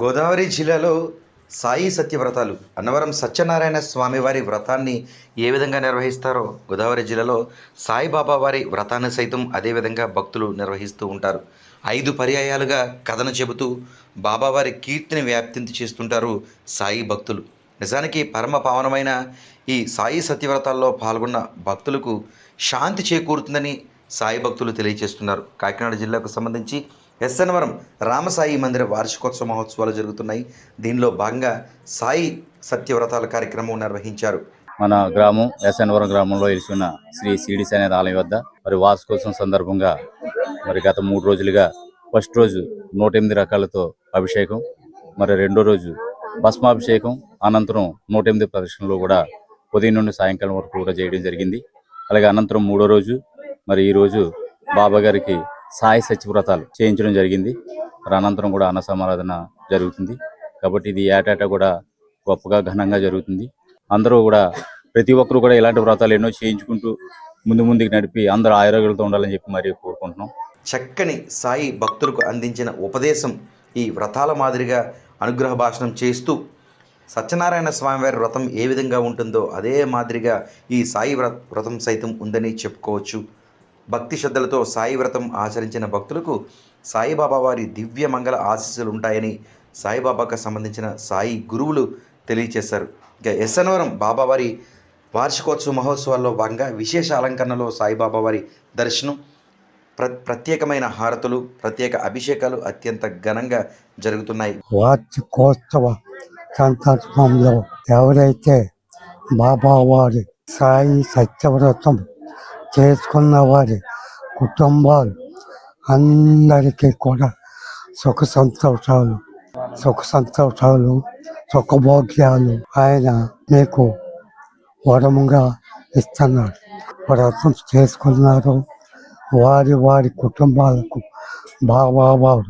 గోదావరి జిల్లాలో సాయి సత్యవ్రతాలు అన్నవరం సత్యనారాయణ స్వామి వారి వ్రతాన్ని ఏ విధంగా నిర్వహిస్తారో గోదావరి జిల్లాలో సాయిబాబా వారి వ్రతాన్ని సైతం అదేవిధంగా భక్తులు నిర్వహిస్తూ ఉంటారు. 5 పర్యాయాలుగా కథను చెబుతూ బాబావారి కీర్తిని వ్యాప్తించి చేస్తుంటారు సాయి భక్తులు. నిజానికి పరమ పావనమైన ఈ సాయి సత్యవ్రతాల్లో పాల్గొన్న భక్తులకు శాంతి చేకూరుతుందని సాయి భక్తులు తెలియజేస్తున్నారు. కాకినాడ జిల్లాకు సంబంధించి ఎస్ఎన్వరం రామసాయి మందిర వార్షికోత్సవ మహోత్సవాలు జరుగుతున్నాయి. దీనిలో భాగంగా సాయి సత్యవ్రతాల కార్యక్రమం నిర్వహించారు. మన గ్రామం ఎస్ఎన్వరం గ్రామంలో ఇరుచున్న శ్రీ సిడి సాయినాథ్ ఆలయం వద్ద మరి వార్షికోత్సవం సందర్భంగా మరి గత 3 రోజులుగా ఫస్ట్ రోజు 108 రకాలతో అభిషేకం, మరి రెండో రోజు భస్మాభిషేకం, అనంతరం 108 ప్రదర్శనలు కూడా ఉదయం నుండి సాయంకాలం వరకు కూడా చేయడం జరిగింది. అలాగే అనంతరం 3వ రోజు మరి ఈ రోజు బాబా గారికి సాయి సత్యవ్రతాలు చేయించడం జరిగింది. మరి అనంతరం కూడా అన్న సమారాధన జరుగుతుంది. కాబట్టి ఇది ఏటేటా కూడా గొప్పగా ఘనంగా జరుగుతుంది. అందరూ కూడా ప్రతి ఒక్కరు కూడా ఇలాంటి వ్రతాలు ఎన్నో చేయించుకుంటూ ముందుకు నడిపి అందరూ ఆరోగ్యాలతో ఉండాలని చెప్పి మరి కోరుకుంటున్నాం. చక్కని సాయి భక్తులకు అందించిన ఉపదేశం ఈ వ్రతాల మాదిరిగా అనుగ్రహ భాషణం చేస్తూ సత్యనారాయణ స్వామివారి వ్రతం ఏ విధంగా ఉంటుందో అదే మాదిరిగా ఈ సాయి వ్రతం సైతం ఉందని చెప్పుకోవచ్చు. భక్తి శ్రద్ధలతో సాయి వ్రతం ఆచరించిన భక్తులకు సాయిబాబా వారి దివ్య మంగళ ఆశీస్సులు ఉంటాయని సాయిబాబాకు సంబంధించిన సాయి గురువులు తెలియజేశారు. ఇక ఎస్ఎన్వరం బాబావారి వార్షికోత్సవ మహోత్సవాల్లో భాగంగా విశేష అలంకరణలో సాయిబాబా వారి దర్శనం, ప్రత్యేకమైన హారతులు, ప్రత్యేక అభిషేకాలు అత్యంత ఘనంగా జరుగుతున్నాయి. వార్షికోత్సవ సందర్భంలో ఎవరైతే బాబావారి సాయి సత్యవ్రతం చేసుకున్న వారి కుటుంబాలు అందరికీ కూడా సుఖ సంతోషాలు సుఖభోగ్యాలు ఆయన మీకు వరముగా ఇస్తున్నారు. వ్రతం చేసుకున్నారు వారి కుటుంబాలకు బాబావారు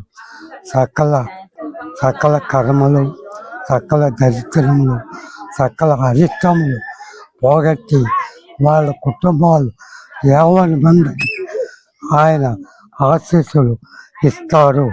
సకల కర్మలు, సకల దరిద్రములు, సకల అరిష్టములు పోగొట్టి వాళ్ళ కుటుంబాలు ఎవరి మంది ఆయన ఆశీస్సులు ఇస్తారు.